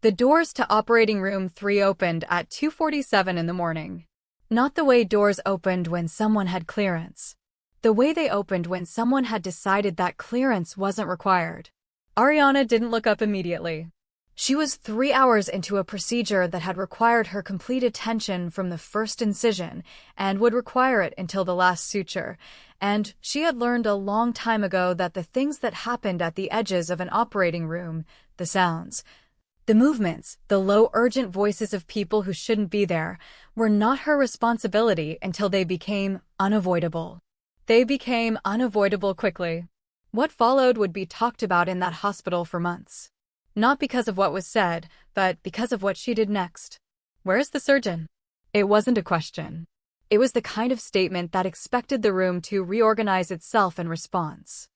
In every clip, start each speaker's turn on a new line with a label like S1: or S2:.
S1: The doors to operating room 3 opened at 2:47 in the morning. Not the way doors opened when someone had clearance. The way they opened when someone had decided that clearance wasn't required. Ariana didn't look up immediately. She was 3 hours into a procedure that had required her complete attention from the first incision and would require it until the last suture, and she had learned a long time ago that the things that happened at the edges of an operating room, the sounds, the movements, the low urgent voices of people who shouldn't be there, were not her responsibility until they became unavoidable. They became unavoidable quickly. What followed would be talked about in that hospital for months. Not because of what was said, but because of what she did next. "Where's the surgeon?" It wasn't a question. It was the kind of statement that expected the room to reorganize itself in response.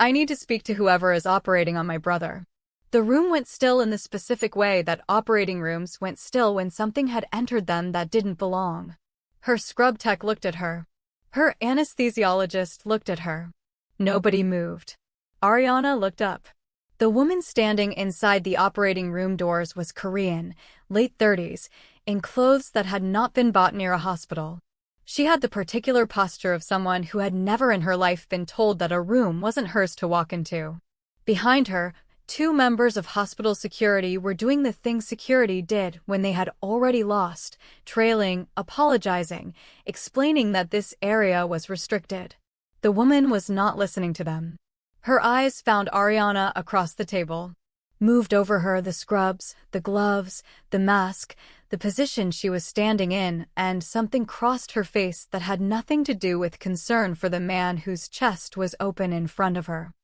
S1: "I need to speak to whoever is operating on my brother." The room went still in the specific way that operating rooms went still when something had entered them that didn't belong. Her scrub tech looked at her. Her anesthesiologist looked at her. Nobody moved. Ariana looked up. The woman standing inside the operating room doors was Korean, late 30s, in clothes that had not been bought near a hospital. She had the particular posture of someone who had never in her life been told that a room wasn't hers to walk into. Behind her, 2 members of hospital security were doing the thing security did when they had already lost, trailing, apologizing, explaining that this area was restricted. The woman was not listening to them. Her eyes found Ariana across the table. Moved over her the scrubs, the gloves, the mask, the position she was standing in, and something crossed her face that had nothing to do with concern for the man whose chest was open in front of her.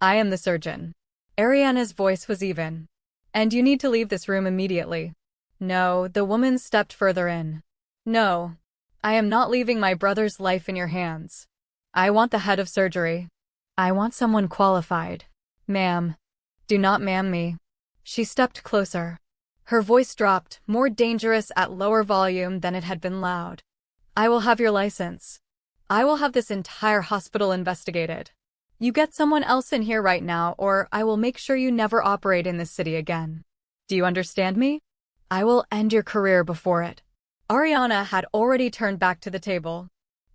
S1: "I am the surgeon." Ariana's voice was even. "And you need to leave this room immediately." "No," the woman stepped further in. "No. I am not leaving my brother's life in your hands. I want the head of surgery. I want someone qualified. Ma'am. Do not ma'am me." She stepped closer. Her voice dropped, more dangerous at lower volume than it had been loud. "I will have your license. I will have this entire hospital investigated. You get someone else in here right now, or I will make sure you never operate in this city again. Do you understand me? I will end your career before it." Ariana had already turned back to the table.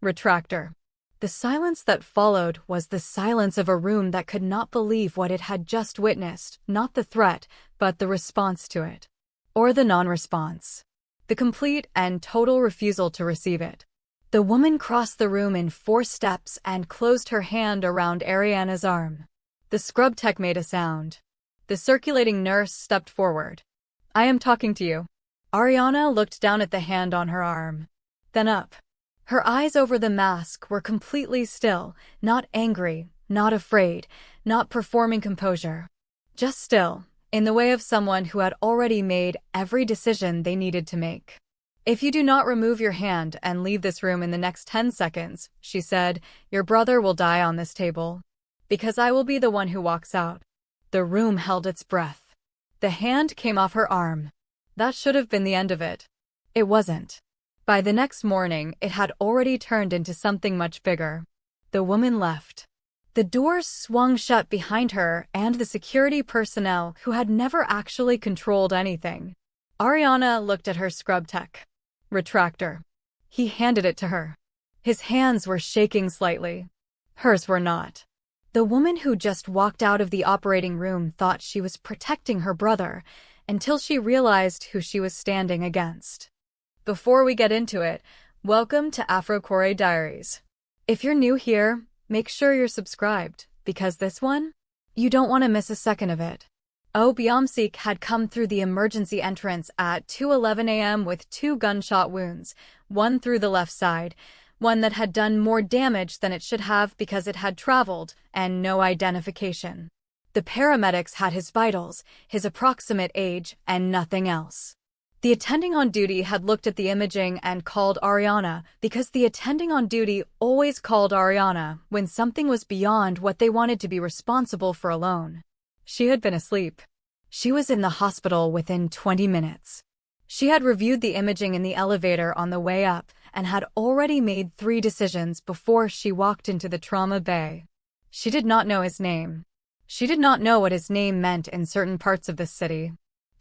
S1: Retractor. The silence that followed was the silence of a room that could not believe what it had just witnessed, not the threat, but the response to it. Or the non-response. The complete and total refusal to receive it. The woman crossed the room in 4 steps and closed her hand around Ariana's arm. The scrub tech made a sound. The circulating nurse stepped forward. "I am talking to you." Ariana looked down at the hand on her arm. Then up. Her eyes over the mask were completely still, not angry, not afraid, not performing composure. Just still, in the way of someone who had already made every decision they needed to make. "If you do not remove your hand and leave this room in the next 10 seconds, she said, "your brother will die on this table. Because I will be the one who walks out." The room held its breath. The hand came off her arm. That should have been the end of it. It wasn't. By the next morning, it had already turned into something much bigger. The woman left. The doors swung shut behind her and the security personnel who had never actually controlled anything. Ariana looked at her scrub tech. Retractor. He handed it to her. His hands were shaking slightly. Hers were not. The woman who just walked out of the operating room thought she was protecting her brother until she realized who she was standing against. Before we get into it, welcome to AfroKore Diaries. If you're new here, make sure you're subscribed, because this one, you don't want to miss a second of it. Byamsik had come through the emergency entrance at 2:11 a.m. with 2 gunshot wounds, one through the left side, one that had done more damage than it should have because it had traveled, and no identification. The paramedics had his vitals, his approximate age, and nothing else. The attending on duty had looked at the imaging and called Ariana because the attending on duty always called Ariana when something was beyond what they wanted to be responsible for alone. She had been asleep. She was in the hospital within 20 minutes. She had reviewed the imaging in the elevator on the way up and had already made 3 decisions before she walked into the trauma bay. She did not know his name. She did not know what his name meant in certain parts of the city.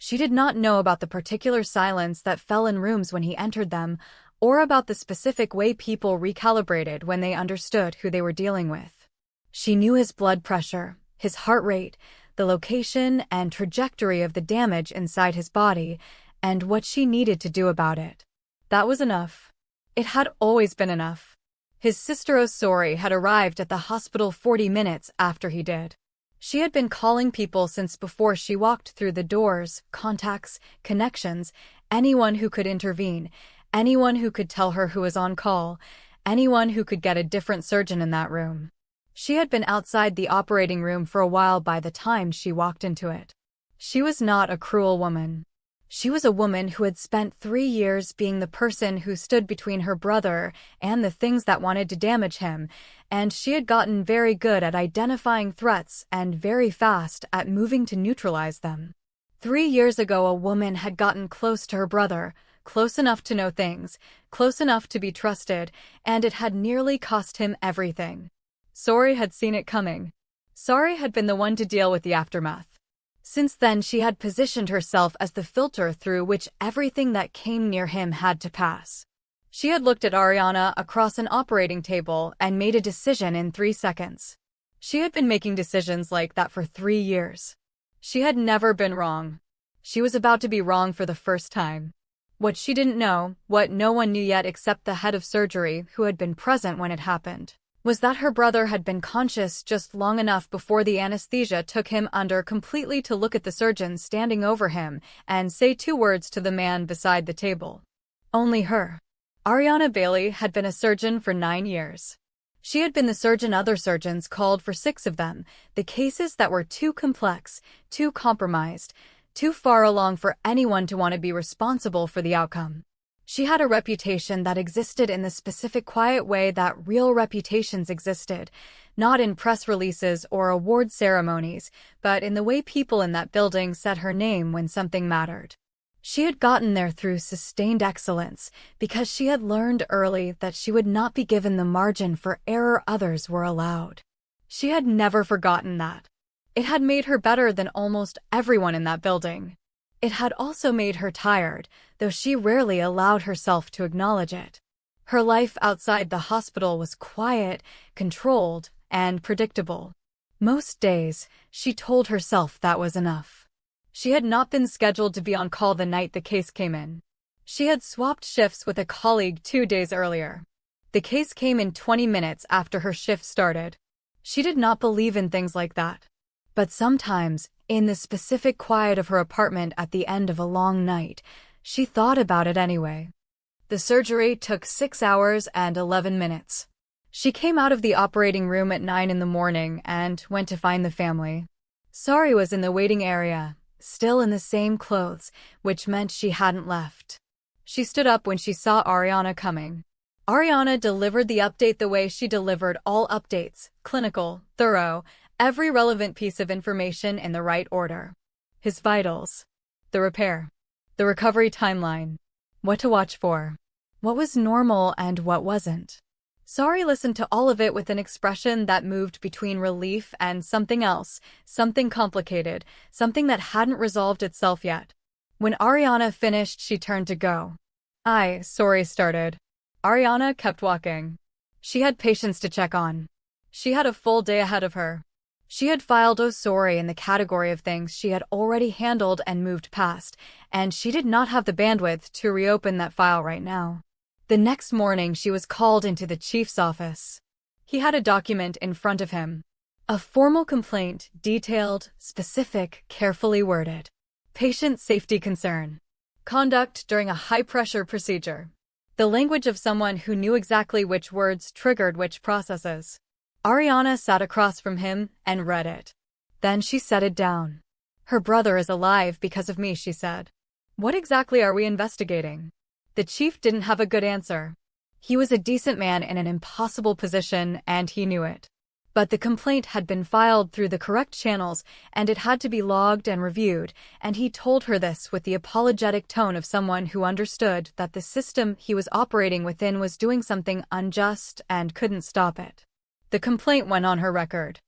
S1: She did not know about the particular silence that fell in rooms when he entered them, or about the specific way people recalibrated when they understood who they were dealing with. She knew his blood pressure, his heart rate, the location and trajectory of the damage inside his body, and what she needed to do about it. That was enough. It had always been enough. His sister Osori had arrived at the hospital 40 minutes after he did. She had been calling people since before she walked through the doors, contacts, connections, anyone who could intervene, anyone who could tell her who was on call, anyone who could get a different surgeon in that room. She had been outside the operating room for a while by the time she walked into it. She was not a cruel woman. She was a woman who had spent 3 years being the person who stood between her brother and the things that wanted to damage him, and she had gotten very good at identifying threats and very fast at moving to neutralize them. 3 years ago, a woman had gotten close to her brother, close enough to know things, close enough to be trusted, and it had nearly cost him everything. Sori had seen it coming. Sori had been the one to deal with the aftermath. Since then, she had positioned herself as the filter through which everything that came near him had to pass. She had looked at Ariana across an operating table and made a decision in 3 seconds. She had been making decisions like that for 3 years. She had never been wrong. She was about to be wrong for the first time. What she didn't know, what no one knew yet except the head of surgery who had been present when it happened, was that her brother had been conscious just long enough before the anesthesia took him under completely to look at the surgeon standing over him and say 2 words to the man beside the table. Only her. Ariana Bailey had been a surgeon for 9 years. She had been the surgeon other surgeons called for 6 of them, the cases that were too complex, too compromised, too far along for anyone to want to be responsible for the outcome. She had a reputation that existed in the specific quiet way that real reputations existed, not in press releases or award ceremonies, but in the way people in that building said her name when something mattered. She had gotten there through sustained excellence because she had learned early that she would not be given the margin for error others were allowed. She had never forgotten that. It had made her better than almost everyone in that building. It had also made her tired, though she rarely allowed herself to acknowledge it. Her life outside the hospital was quiet, controlled, and predictable. Most days, she told herself that was enough. She had not been scheduled to be on call the night the case came in. She had swapped shifts with a colleague 2 days earlier. The case came in 20 minutes after her shift started. She did not believe in things like that. But sometimes, in the specific quiet of her apartment at the end of a long night, she thought about it anyway. The surgery took 6 hours and 11 minutes. She came out of the operating room at 9 in the morning and went to find the family. Sari was in the waiting area, still in the same clothes, which meant she hadn't left. She stood up when she saw Ariana coming. Ariana delivered the update the way she delivered all updates, clinical, thorough, every relevant piece of information in the right order. His vitals. The repair. The recovery timeline. What to watch for. What was normal and what wasn't. Sari listened to all of it with an expression that moved between relief and something else, something complicated, something that hadn't resolved itself yet. When Ariana finished, she turned to go. Sari started. Ariana kept walking. She had patients to check on. She had a full day ahead of her. She had filed Osori in the category of things she had already handled and moved past, and she did not have the bandwidth to reopen that file right now. The next morning, she was called into the chief's office. He had a document in front of him. A formal complaint, detailed, specific, carefully worded. Patient safety concern. Conduct during a high-pressure procedure. The language of someone who knew exactly which words triggered which processes. Ariana sat across from him and read it. Then she set it down. Her brother is alive because of me, she said. What exactly are we investigating? The chief didn't have a good answer. He was a decent man in an impossible position, and he knew it. But the complaint had been filed through the correct channels, and it had to be logged and reviewed, and he told her this with the apologetic tone of someone who understood that the system he was operating within was doing something unjust and couldn't stop it. The complaint went on her record.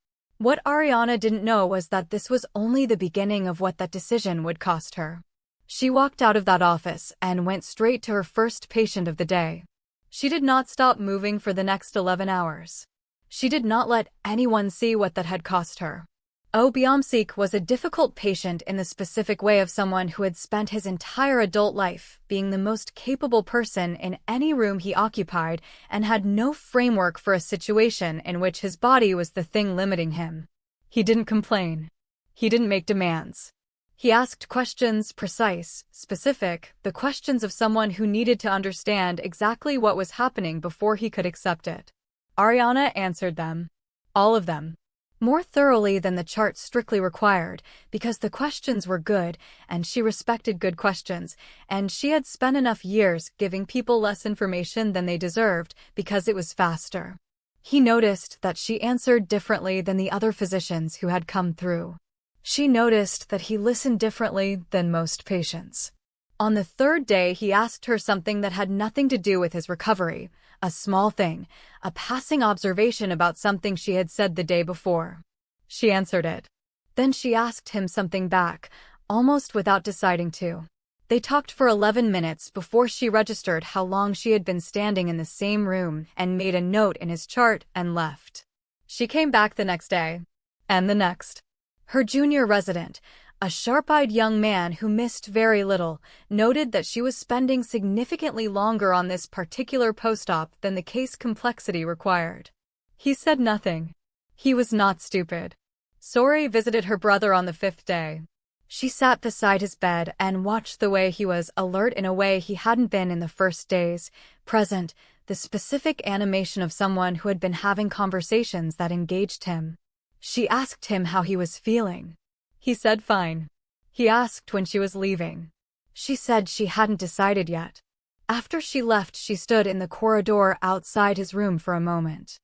S1: What Ariana didn't know was that this was only the beginning of what that decision would cost her. She walked out of that office and went straight to her first patient of the day. She did not stop moving for the next 11 hours. She did not let anyone see what that had cost her. Obiamsik was a difficult patient in the specific way of someone who had spent his entire adult life being the most capable person in any room he occupied and had no framework for a situation in which his body was the thing limiting him. He didn't complain. He didn't make demands. He asked questions, precise, specific, the questions of someone who needed to understand exactly what was happening before he could accept it. Ariana answered them. All of them. More thoroughly than the chart strictly required, because the questions were good, and she respected good questions, and she had spent enough years giving people less information than they deserved because it was faster. He noticed that she answered differently than the other physicians who had come through. She noticed that he listened differently than most patients. On the third day, he asked her something that had nothing to do with his recovery, a small thing, a passing observation about something she had said the day before. She answered it. Then she asked him something back, almost without deciding to. They talked for 11 minutes before she registered how long she had been standing in the same room and made a note in his chart and left. She came back the next day. And the next. Her junior resident, a sharp-eyed young man who missed very little, noted that she was spending significantly longer on this particular post-op than the case complexity required. He said nothing. He was not stupid. Sori visited her brother on the 5th day. She sat beside his bed and watched the way he was alert in a way he hadn't been in the first days, present, the specific animation of someone who had been having conversations that engaged him. She asked him how he was feeling. He said fine. He asked when she was leaving. She said she hadn't decided yet. After she left, she stood in the corridor outside his room for a moment.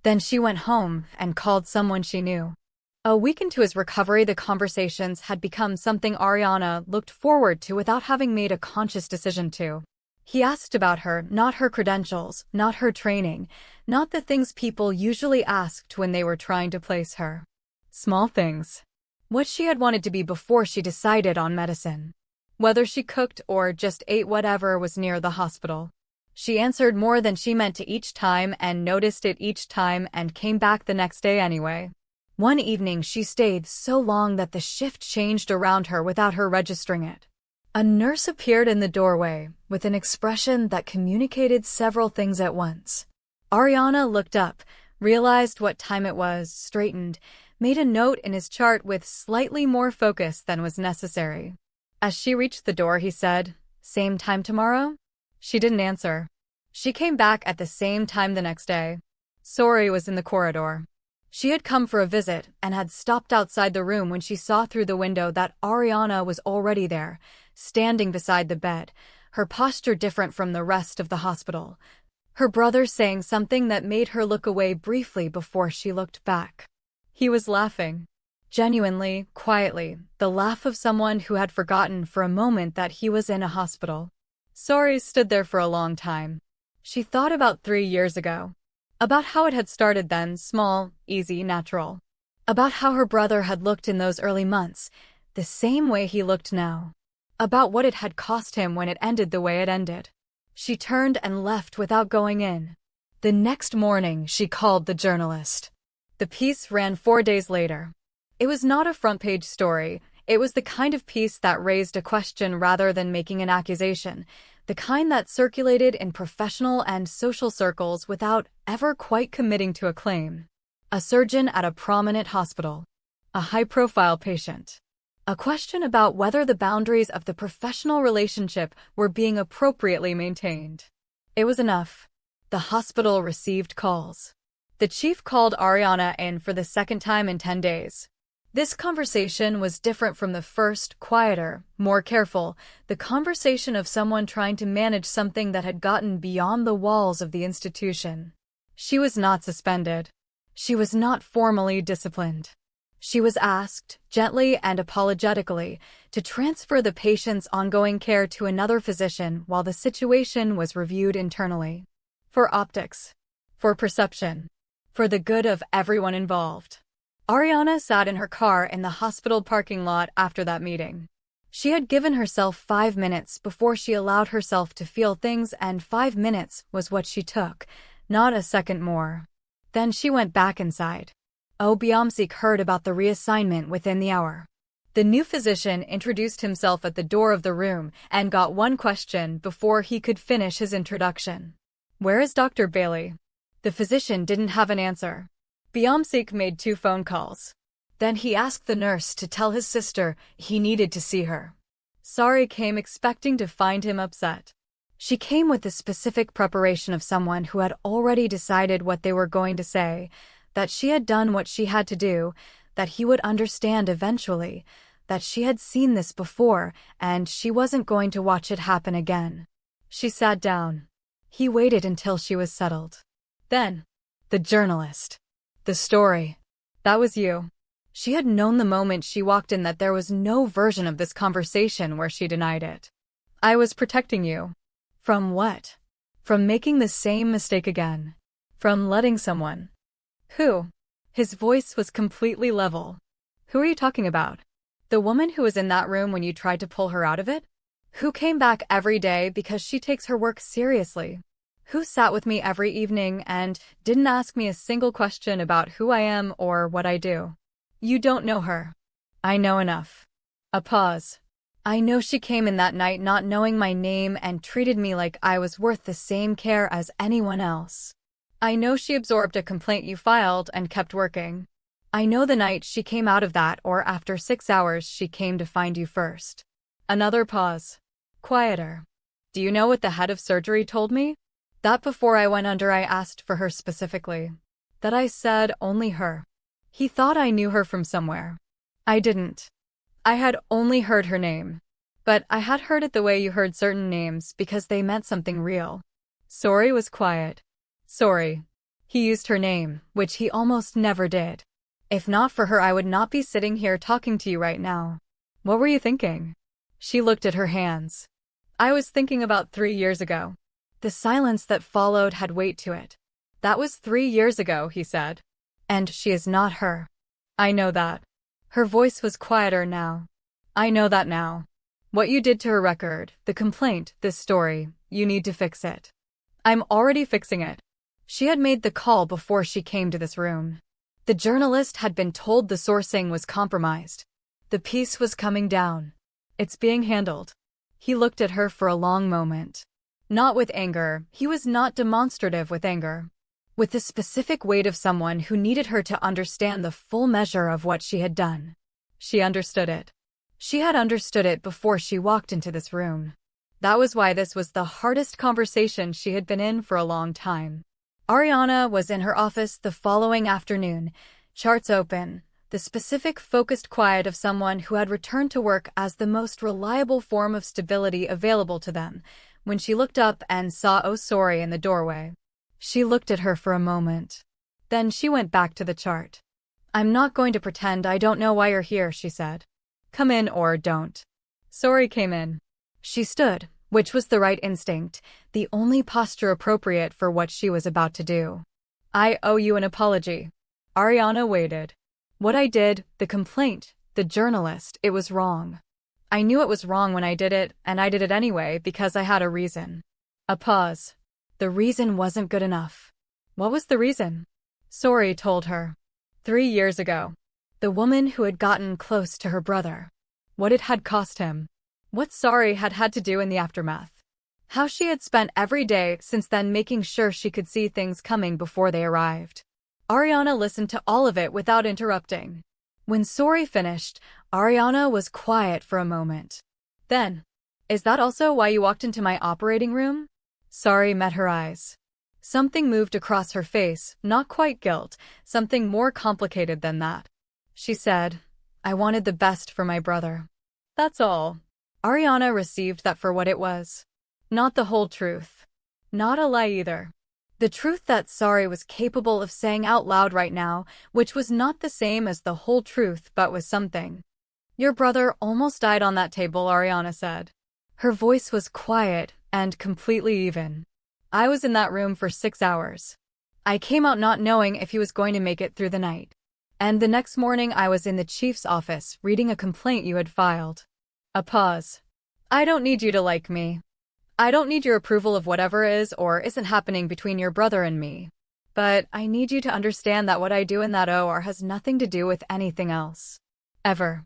S1: Then she went home and called someone she knew. A week into his recovery, the conversations had become something Ariana looked forward to without having made a conscious decision to. He asked about her, not her credentials, not her training, not the things people usually asked when they were trying to place her. Small things. What she had wanted to be before she decided on medicine. Whether she cooked or just ate whatever was near the hospital. She answered more than she meant to each time and noticed it each time and came back the next day anyway. One evening she stayed so long that the shift changed around her without her registering it. A nurse appeared in the doorway with an expression that communicated several things at once. Ariana looked up, realized what time it was, straightened, made a note in his chart with slightly more focus than was necessary. As she reached the door, he said, "Same time tomorrow?" She didn't answer. She came back at the same time the next day. Sori was in the corridor. She had come for a visit and had stopped outside the room when she saw through the window that Ariana was already there, standing beside the bed, her posture different from the rest of the hospital. Her brother saying something that made her look away briefly before she looked back. He was laughing. Genuinely, quietly, the laugh of someone who had forgotten for a moment that he was in a hospital. Sori stood there for a long time. She thought about 3 years ago. About how it had started then, small, easy, natural. About how her brother had looked in those early months, the same way he looked now. About what it had cost him when it ended the way it ended. She turned and left without going in. The next morning, she called the journalist. The piece ran 4 days later. It was not a front-page story. It was the kind of piece that raised a question rather than making an accusation, the kind that circulated in professional and social circles without ever quite committing to a claim. A surgeon at a prominent hospital. A high-profile patient. A question about whether the boundaries of the professional relationship were being appropriately maintained. It was enough. The hospital received calls. The chief called Ariana in for the second time in 10 days. This conversation was different from the first, quieter, more careful, the conversation of someone trying to manage something that had gotten beyond the walls of the institution. She was not suspended. She was not formally disciplined. She was asked, gently and apologetically, to transfer the patient's ongoing care to another physician while the situation was reviewed internally. For optics. For perception. For the good of everyone involved. Ariana sat in her car in the hospital parking lot after that meeting. She had given herself 5 minutes before she allowed herself to feel things, and 5 minutes was what she took, not a second more. Then she went back inside. Biamsik heard about the reassignment within the hour. The new physician introduced himself at the door of the room and got one question before he could finish his introduction. "Where is Dr. Bailey?" The physician didn't have an answer. Biamsik made 2 phone calls. Then he asked the nurse to tell his sister he needed to see her. Sari came expecting to find him upset. She came with the specific preparation of someone who had already decided what they were going to say, that she had done what she had to do, that he would understand eventually, that she had seen this before and she wasn't going to watch it happen again. She sat down. He waited until she was settled. Then, the journalist. The story. That was you. She had known the moment she walked in that there was no version of this conversation where she denied it. I was protecting you. From what? From making the same mistake again. From letting someone. Who? His voice was completely level. Who are you talking about? The woman who was in that room when you tried to pull her out of it? Who came back every day because she takes her work seriously? Who sat with me every evening and didn't ask me a single question about who I am or what I do? You don't know her. I know enough. A pause. I know she came in that night not knowing my name and treated me like I was worth the same care as anyone else. I know she absorbed a complaint you filed and kept working. I know the night she came out of that, or after 6 hours she came to find you first. Another pause. Quieter. Do you know what the head of surgery told me? That before I went under I asked for her specifically. That I said only her. He thought I knew her from somewhere. I didn't. I had only heard her name. But I had heard it the way you heard certain names because they meant something real. Sori was quiet. Sori. He used her name, which he almost never did. If not for her I would not be sitting here talking to you right now. What were you thinking? She looked at her hands. I was thinking about 3 years ago. The silence that followed had weight to it. That was 3 years ago, he said. And she is not her. I know that. Her voice was quieter now. I know that now. What you did to her record, the complaint, this story, you need to fix it. I'm already fixing it. She had made the call before she came to this room. The journalist had been told the sourcing was compromised. The piece was coming down. It's being handled. He looked at her for a long moment. Not with anger, he was not demonstrative with anger. With the specific weight of someone who needed her to understand the full measure of what she had done. She understood it. She had understood it before she walked into this room. That was why this was the hardest conversation she had been in for a long time. Ariana was in her office the following afternoon, charts open, the specific focused quiet of someone who had returned to work as the most reliable form of stability available to them, when she looked up and saw Sori in the doorway. She looked at her for a moment. Then she went back to the chart. I'm not going to pretend I don't know why you're here, she said. Come in or don't. Sori came in. She stood, which was the right instinct, the only posture appropriate for what she was about to do. I owe you an apology. Ariana waited. What I did, the complaint, the journalist, it was wrong. I knew it was wrong when I did it, and I did it anyway because I had a reason. A pause. The reason wasn't good enough. What was the reason? Sori told her. 3 years ago. The woman who had gotten close to her brother. What it had cost him. What Sari had had to do in the aftermath. How she had spent every day since then making sure she could see things coming before they arrived. Ariana listened to all of it without interrupting. When Sori finished, Ariana was quiet for a moment. Then, is that also why you walked into my operating room? Sari met her eyes. Something moved across her face, not quite guilt, something more complicated than that. She said, I wanted the best for my brother. That's all. Ariana received that for what it was. Not the whole truth. Not a lie either. The truth that Sari was capable of saying out loud right now, which was not the same as the whole truth but was something. Your brother almost died on that table, Ariana said. Her voice was quiet and completely even. I was in that room for 6 hours. I came out not knowing if he was going to make it through the night. And the next morning I was in the chief's office reading a complaint you had filed. A pause. I don't need you to like me. I don't need your approval of whatever is or isn't happening between your brother and me. But I need you to understand that what I do in that OR has nothing to do with anything else. Ever.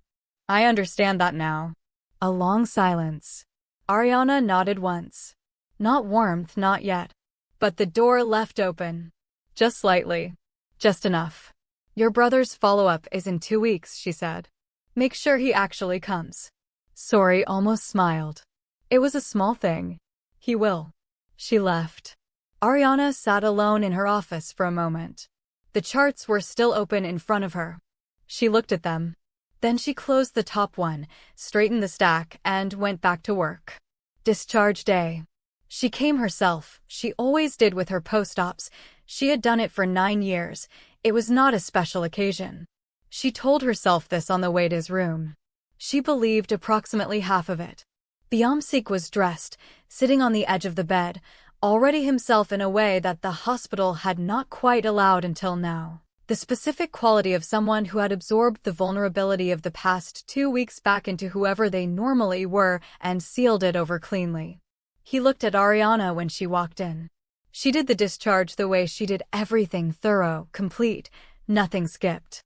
S1: I understand that now. A long silence. Ariana nodded once. Not warmth, not yet. But the door left open. Just slightly. Just enough. Your brother's follow-up is in 2 weeks, she said. Make sure he actually comes. Sori almost smiled. It was a small thing. He will. She left. Ariana sat alone in her office for a moment. The charts were still open in front of her. She looked at them. Then she closed the top one, straightened the stack, and went back to work. Discharge day. She came herself. She always did with her post-ops. She had done it for 9 years. It was not a special occasion. She told herself this on the way to his room. She believed approximately half of it. Biamsik was dressed, sitting on the edge of the bed, already himself in a way that the hospital had not quite allowed until now. The specific quality of someone who had absorbed the vulnerability of the past 2 weeks back into whoever they normally were and sealed it over cleanly. He looked at Ariana when she walked in. She did the discharge the way she did everything thorough, complete, nothing skipped.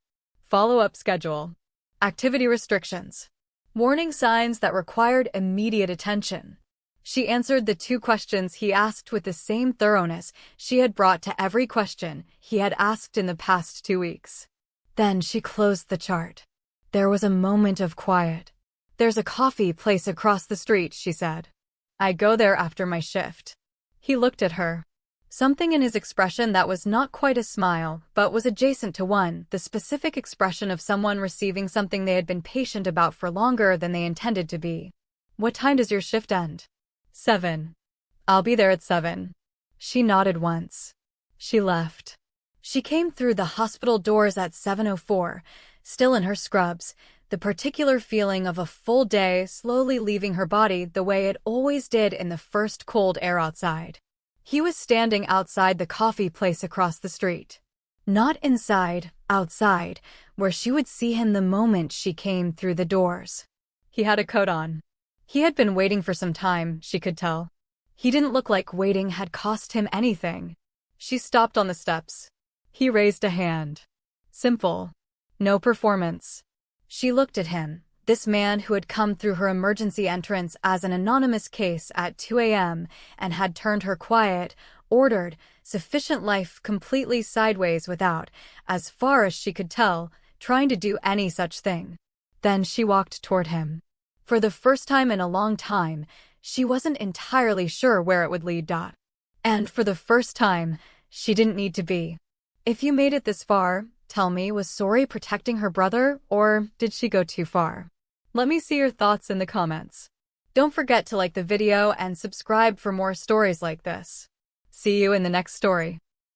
S1: Follow-up schedule. Activity restrictions. Warning signs that required immediate attention. She answered the 2 questions he asked with the same thoroughness she had brought to every question he had asked in the past 2 weeks. Then she closed the chart. There was a moment of quiet. There's a coffee place across the street, she said. I go there after my shift. He looked at her. Something in his expression that was not quite a smile, but was adjacent to one, the specific expression of someone receiving something they had been patient about for longer than they intended to be. What time does your shift end? 7. I'll be there at 7. She nodded once. She left. She came through the hospital doors at 7:04, still in her scrubs, the particular feeling of a full day slowly leaving her body the way it always did in the first cold air outside. He was standing outside the coffee place across the street. Not inside, outside, where she would see him the moment she came through the doors. He had a coat on. He had been waiting for some time, she could tell. He didn't look like waiting had cost him anything. She stopped on the steps. He raised a hand. Simple. No performance. She looked at him, this man who had come through her emergency entrance as an anonymous case at 2 a.m. and had turned her quiet, ordered, sufficient life completely sideways without, as far as she could tell, trying to do any such thing. Then she walked toward him. For the first time in a long time, she wasn't entirely sure where it would lead. And for the first time, she didn't need to be. If you made it this far, tell me, was Sori protecting her brother, or did she go too far? Let me see your thoughts in the comments. Don't forget to like the video and subscribe for more stories like this. See you in the next story.